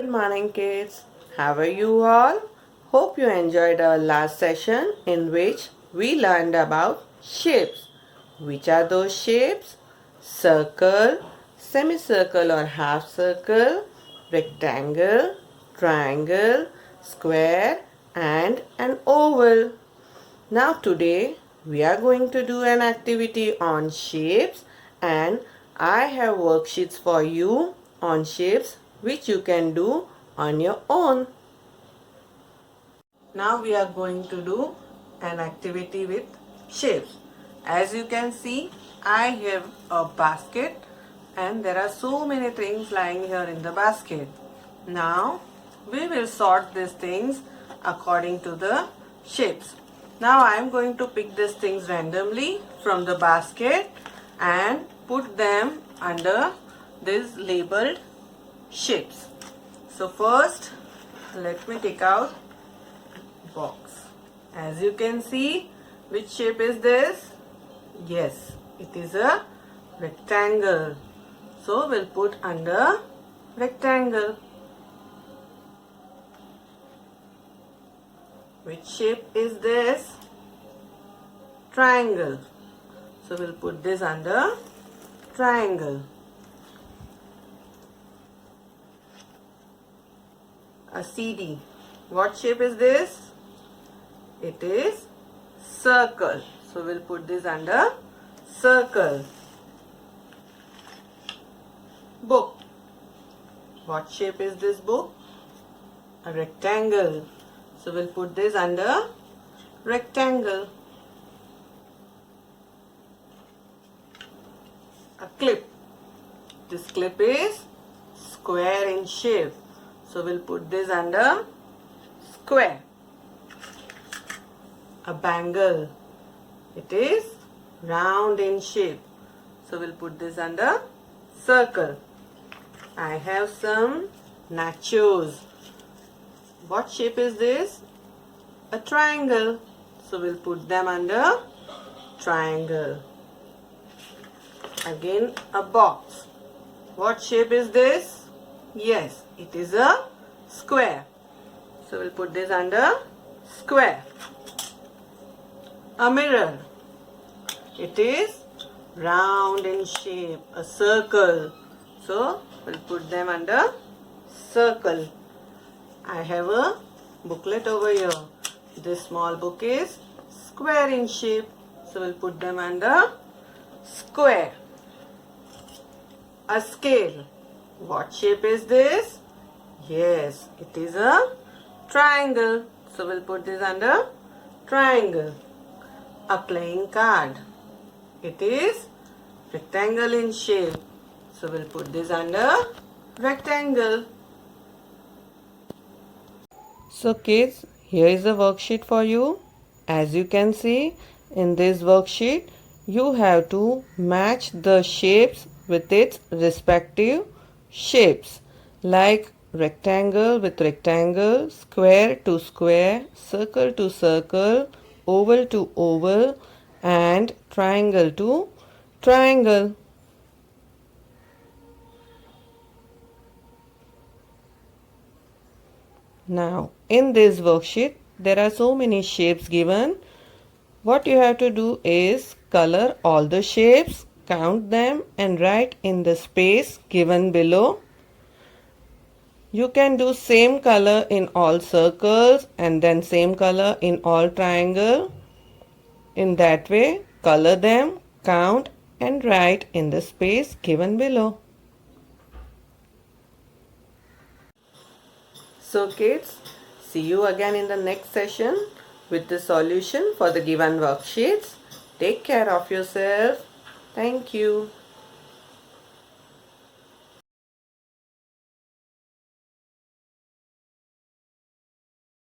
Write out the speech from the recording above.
Good morning, kids. How are you all? Hope you enjoyed our last session in which we learned about shapes. Which are those shapes? Circle, semicircle or half circle, rectangle, triangle, square, and an oval. Now today we are going to do an activity on shapes, and I have worksheets for you on shapes which you can do on your own. Now we are going to do an activity with shapes. As you can see, I have a basket and there are so many things lying here in the basket. Now we will sort these things according to the shapes. Now I am going to pick these things randomly from the basket and put them under these labeled shapes. So first let me take out box. As you can see, which shape is this? Yes, it is a rectangle. So we'll put under rectangle. Which shape is this? Triangle. So we'll put this under triangle. A CD. What shape is this? It is circle. So we'll put this under circle. Book. What shape is this book? A rectangle. So we'll put this under rectangle. A clip. This clip is square in shape. So we'll put this under square. A bangle. It is round in shape. So we'll put this under circle. I have some nachos. What shape is this? A triangle. So we'll put them under triangle. Again a box. What shape is this? Yes, it is a square. So we'll put this under square. A mirror. It is round in shape, a circle. So we'll put them under circle. I have a booklet over here. This small book is square in shape. So we'll put them under square. A scale. What shape is this? Yes, it is a triangle. So we'll put this under triangle. A playing card. It is rectangle in shape. So we'll put this under rectangle. So kids, here is a worksheet for you. As you can see in this worksheet, you have to match the shapes with its respective shapes, like rectangle with rectangle, square to square, circle to circle, oval to oval, and triangle to triangle. Now, in this worksheet, there are so many shapes given. What you have to do is color all the shapes, count them, and write in the space given below. You can do same color in all circles and then same color in all triangle. In that way, color them, count, and write in the space given below. So kids, see you again in the next session with the solution for the given worksheets. Take care of yourself. Thank you.